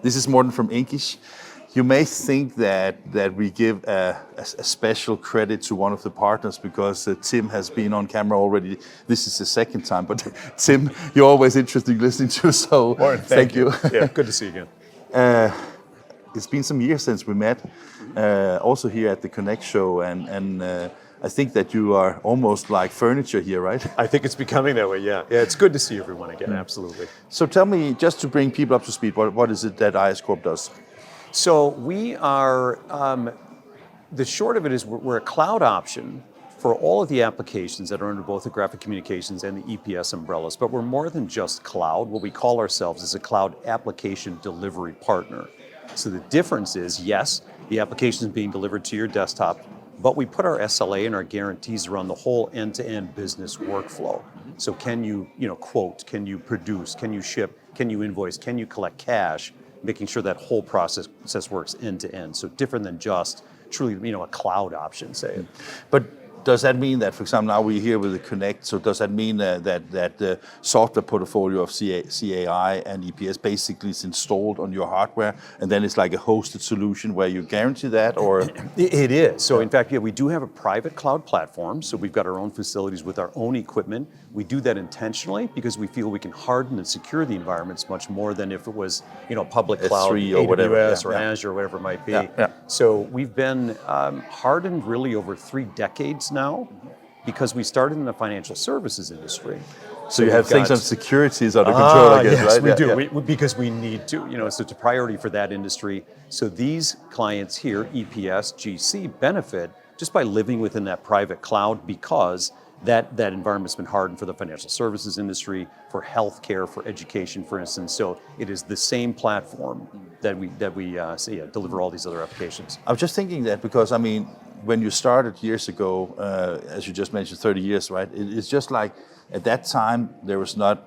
This is Morten from Inkish. You may think that we give a special credit to one of the partners because Tim has been on camera already. This is the second time, but Tim, you're always interesting listening to, so Morten, thank you. Yeah, good to see you again. It's been some years since we met, also here at the Connect show, and I think that you are almost like furniture here, right? I think it's becoming that way, yeah. Yeah, it's good to see everyone again, absolutely. So tell me, just to bring people up to speed, what is it that IS Corp does? So we are, the short of it is we're a cloud option for all of the applications that are under both the graphic communications and the EPS umbrellas, but we're more than just cloud. What we call ourselves is a cloud application delivery partner. So the difference is, yes, the application is being delivered to your desktop, but we put our SLA and our guarantees around the whole end-to-end business workflow. So can you quote, can you produce, can you ship, can you invoice, can you collect cash, making sure that whole process works end-to-end. So different than just truly, a cloud option, say. But does that mean that, for example, now we're here with the Connect, so does that mean that the software portfolio of CAI and EPS basically is installed on your hardware, and then it's like a hosted solution where you guarantee that, or? It is. So in fact, we do have a private cloud platform, so we've got our own facilities with our own equipment. We do that intentionally because we feel we can harden and secure the environments much more than if it was, public cloud, S3 or AWS whatever, or Azure, or whatever it might be. Yeah. So we've been hardened really over 3 decades now, because we started in the financial services industry. So you have things on securities under control, I guess, yes, right? we do, Yeah. because we need to. So it's a priority for that industry. So these clients here, EPS, GC, benefit just by living within that private cloud, because that environment's been hardened for the financial services industry, for healthcare, for education, for instance. So it is the same platform that we deliver all these other applications. I was just thinking that because, when you started years ago, as you just mentioned, 30 years, right? It's just like at that time, there was not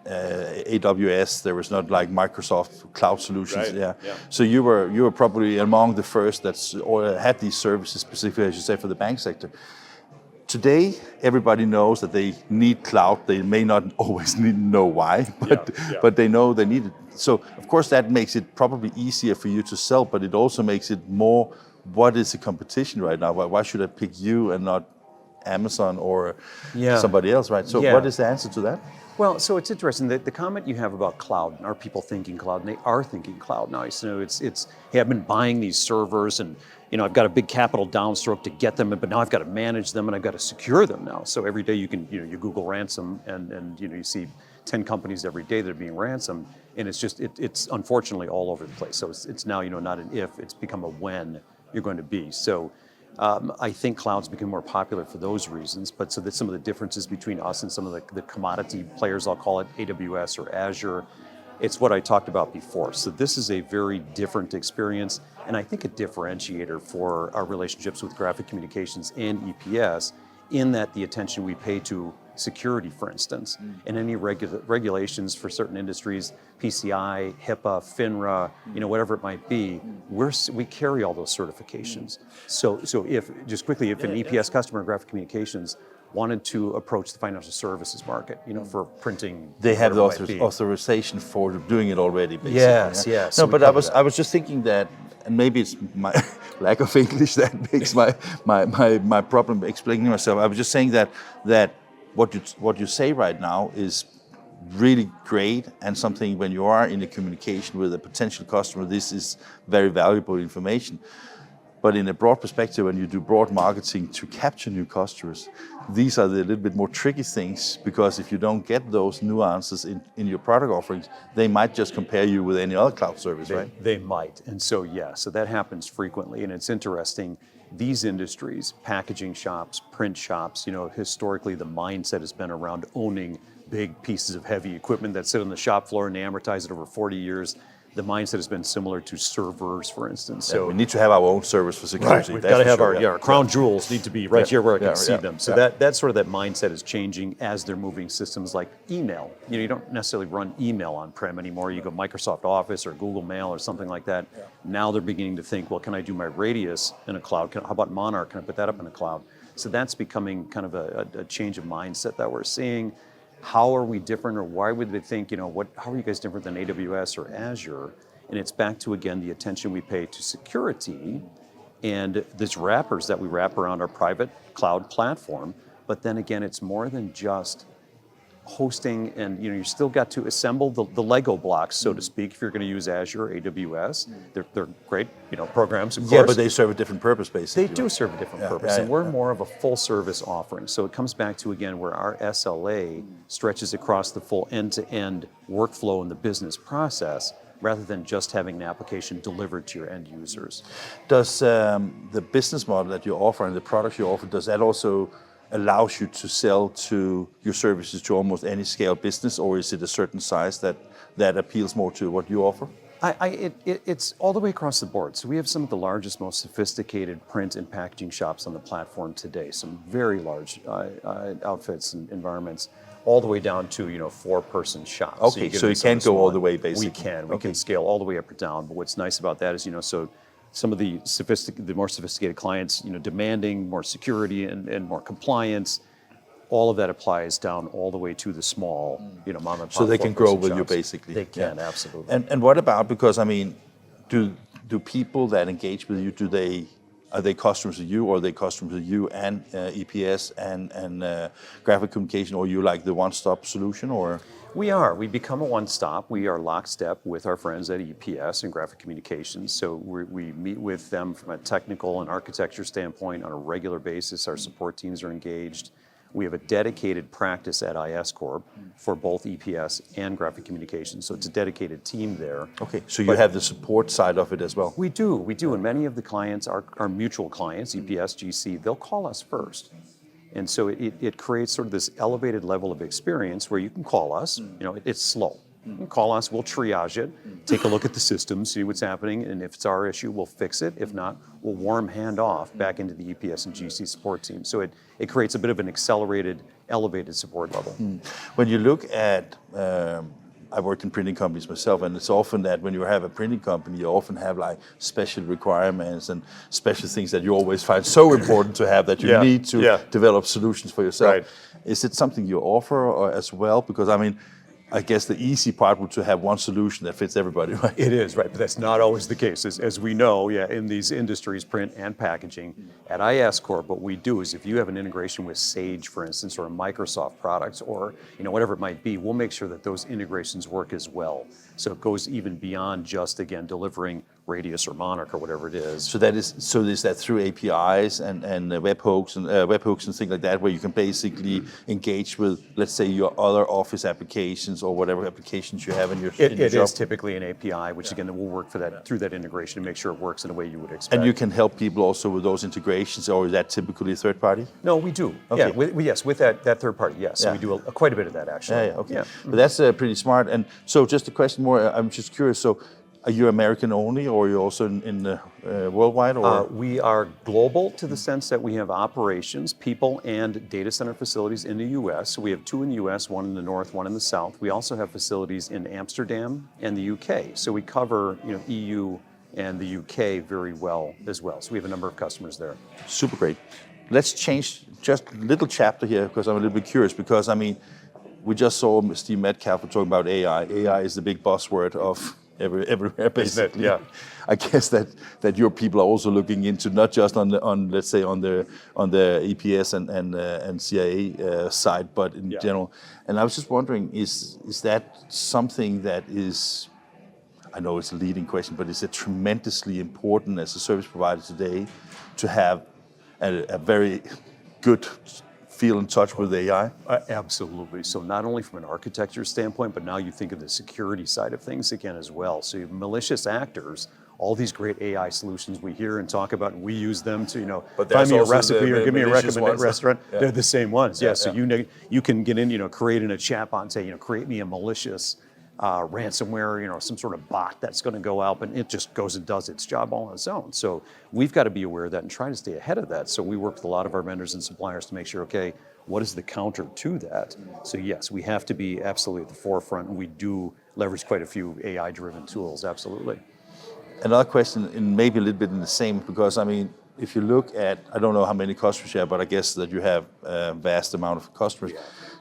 AWS, there was not like Microsoft cloud solutions. Right. Yeah. Yeah. So you were probably among the first that had these services, specifically, as you say, for the bank sector. Today, everybody knows that they need cloud. They may not always know why, but they know they need it. So, of course, that makes it probably easier for you to sell, but it also makes it more, what is the competition right now? Why should I pick you and not Amazon or somebody else, right? So what is the answer to that? Well, so it's interesting that the comment you have about cloud, and are people thinking cloud? And they are thinking cloud now. So hey, I've been buying these servers, and I've got a big capital downstroke to get them, but now I've got to manage them and I've got to secure them now. So every day you can, you Google ransom, and you see 10 companies every day that are being ransomed, and it's unfortunately all over the place. So it's now not an if, it's become a when you're going to be. So. I think cloud's become more popular for those reasons, but so that some of the differences between us and some of the commodity players, I'll call it AWS or Azure, it's what I talked about before. So this is a very different experience, and I think a differentiator for our relationships with graphic communications and EPS, in that the attention we pay to security, for instance, and any regulations for certain industries, PCI, HIPAA, FINRA, whatever it might be, we carry all those certifications. So if an EPS customer in graphic communications wanted to approach the financial services market, for printing, they have the authorization for doing it already, basically. Yes. No, but I was just thinking that, and maybe it's my lack of English that makes my problem explaining myself. I was just saying that what you say right now is really great, and something when you are in a communication with a potential customer, this is very valuable information. But in a broad perspective, when you do broad marketing to capture new customers, these are the little bit more tricky things, because if you don't get those nuances in your product offerings, they might just compare you with any other cloud service, right? They might. And so, so that happens frequently. And it's interesting, these industries, packaging shops, print shops, historically the mindset has been around owning big pieces of heavy equipment that sit on the shop floor and they amortize it over 40 years. The mindset has been similar to servers, for instance. So we need to have our own servers for security. Right, we've got to have our crown jewels need to be right here where I can see them. So that sort of that mindset is changing as they're moving systems like email. You don't necessarily run email on-prem anymore. You go Microsoft Office or Google Mail or something like that. Yeah. Now they're beginning to think, well, can I do my Radius in a cloud? How about Monarch? Can I put that up in a cloud? So that's becoming kind of a change of mindset that we're seeing. How are we different, or why would they think, how are you guys different than AWS or Azure? And it's back to, again, the attention we pay to security and these wrappers that we wrap around our private cloud platform. But then again, it's more than just hosting, and you still got to assemble the Lego blocks, so to speak. If you're going to use Azure or AWS, they're great, programs, of course. Yeah, but they serve a different purpose, basically. They do serve a different purpose, and we're more of a full-service offering. So it comes back to, again, where our SLA stretches across the full end-to-end workflow in the business process, rather than just having an application delivered to your end users. Does the business model that you offer and the products you offer, does that also allows you to sell to your services to almost any scale business, or is it a certain size that appeals more to what you offer? It's all the way across the board. So we have some of the largest, most sophisticated print and packaging shops on the platform today, some very large outfits and environments, all the way down to 4-person shops. Okay, so you can't go all the way, basically. We can scale all the way up or down. But what's nice about that is so some of the more sophisticated clients, demanding more security and more compliance, all of that applies down all the way to the small, mom and pop. So they can grow with shops. you, basically. They can, absolutely. And what about, because do people that engage with you, are they customers of you, or are they customers of you and EPS and graphic communication, or you like the one-stop solution, or? We become a one-stop. We are lockstep with our friends at EPS and Graphic Communications. So we meet with them from a technical and architecture standpoint on a regular basis. Our support teams are engaged. We have a dedicated practice at IS Corp for both EPS and Graphic Communications. So it's a dedicated team there. Okay, so you have the support side of it as well. We do. And many of the clients, our mutual clients, EPS, GC, they'll call us first. And so it creates sort of this elevated level of experience where you can call us. It's slow. You can call us, we'll triage it, take a look at the system, see what's happening, and if it's our issue, we'll fix it. If not, we'll warm hand off back into the EPS and GC support team. So it creates a bit of an accelerated, elevated support level. When you look at, I worked in printing companies myself, and it's often that when you have a printing company, you often have like special requirements and special things that you always find so important to have that you need to develop solutions for yourself. Right. Is it something you offer as well? Because I guess the easy part would to have one solution that fits everybody, right? It is, right, but that's not always the case. As we know, in these industries, print and packaging, at IS Corp, what we do is if you have an integration with Sage, for instance, or a Microsoft product, or whatever it might be, we'll make sure that those integrations work as well. So it goes even beyond just, again, delivering Radius or Monarch or whatever it is. So is that through APIs and webhooks and things like that, where you can basically engage with, let's say, your other Office applications or whatever applications you have in your It shop? is typically an API, which again will work through that integration to make sure it works in a way you would expect. And you can help people also with those integrations, or is that typically third party? No, we do. Okay. Yeah, with that third party, yes. So we do quite a bit of that actually. Yeah, okay. But that's pretty smart. And so just a question more, I'm just curious, so are you American only, or are you also in worldwide? Or? We are global to the sense that we have operations, people, and data center facilities in the U.S. So we have 2 in the U.S., 1 in the north, 1 in the south. We also have facilities in Amsterdam and the U.K. So we cover EU and the U.K. very well as well. So we have a number of customers there. Super great. Let's change just a little chapter here, because I'm a little bit curious, because we just saw Steve Metcalf talking about AI. AI is the big buzzword of everywhere, basically. Yeah. I guess that your people are also looking into, not just on the EPS and CIA side, but in general. And I was just wondering, is that something that is, I know it's a leading question, but is it tremendously important as a service provider today to have a very good feel in touch with AI? Absolutely. So not only from an architecture standpoint, but now you think of the security side of things again as well. So you have malicious actors, all these great AI solutions we hear and talk about, and we use them to, find me a recipe or give me a recommended restaurant. Yeah. They're the same ones. Yeah. So you can get in, create in a chatbot and say, create me a malicious ransomware, some sort of bot that's going to go out, and it just goes and does its job all on its own. So we've got to be aware of that and try to stay ahead of that. So we work with a lot of our vendors and suppliers to make sure, okay, what is the counter to that? So yes, we have to be absolutely at the forefront, and we do leverage quite a few AI-driven tools, absolutely. Another question, and maybe a little bit in the same, because if you look at, I don't know how many customers you have, but I guess that you have a vast amount of customers.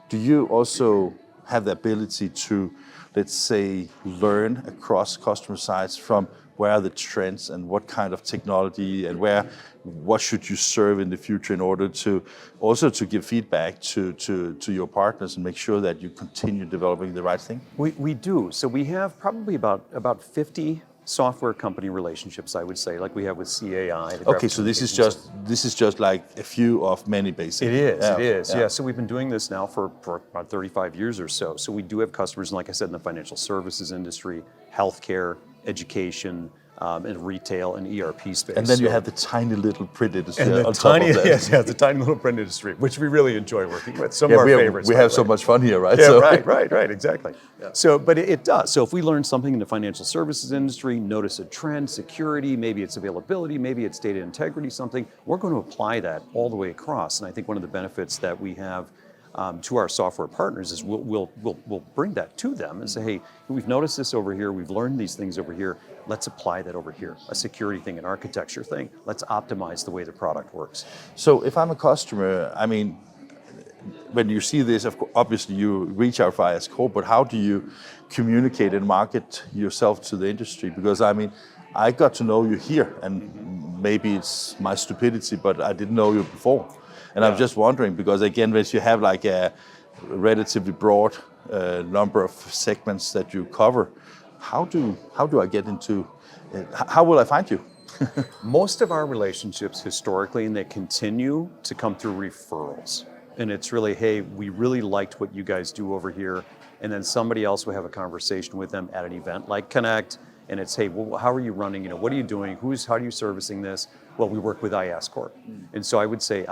Do you also have the ability to, let's say, learn across customer sites from where are the trends and what kind of technology and what should you serve in the future in order to also to give feedback to your partners and make sure that you continue developing the right thing? We do. So we have probably about 50 software company relationships, I would say, like we have with CAI. Okay, so this is just like a few of many, basically. It is. Yeah. So we've been doing this now for about 35 years or so. So we do have customers, and like I said, in the financial services industry, healthcare, education, and retail and ERP space. And then you have the tiny little print industry and on top of that. Yes, the tiny little print industry, which we really enjoy working with. Some of our favorites. We have so much fun here, right? Yeah, So. right, exactly. Yeah. So, but it does. So if we learn something in the financial services industry, notice a trend, security, maybe it's availability, maybe it's data integrity, something, we're going to apply that all the way across. And I think one of the benefits that we have to our software partners is we'll bring that to them and say, hey, we've noticed this over here, we've learned these things over here, let's apply that over here. A security thing, an architecture thing, let's optimize the way the product works. So if I'm a customer, I mean, when you see this, obviously you reach out via Scope, but how do you communicate and market yourself to the industry? Because I mean, I got to know you here, and maybe it's my stupidity, but I didn't know you before. And I'm just wondering, because again, when you have like a relatively broad number of segments that you cover, how do I get into, how will I find you? Most of our relationships historically, and they continue to come through referrals. And it's really, hey, we really liked what you guys do over here. And then somebody else will have a conversation with them at an event like Connect. And it's, hey, well, how are you running? What are you doing? How are you servicing this? Well, we work with IAS Corp. And so I would say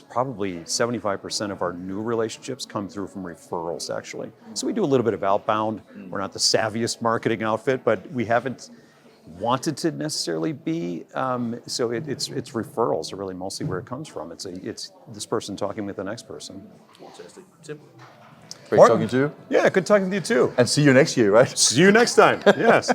probably 75% of our new relationships come through from referrals, actually. So we do a little bit of outbound. We're not the savviest marketing outfit, but we haven't wanted to necessarily be. So it's referrals are really mostly where it comes from. It's this person talking with the next person. Fantastic. Simple. Great Martin, talking to you. Yeah, good talking to you too. And see you next year, right? See you next time. Yes.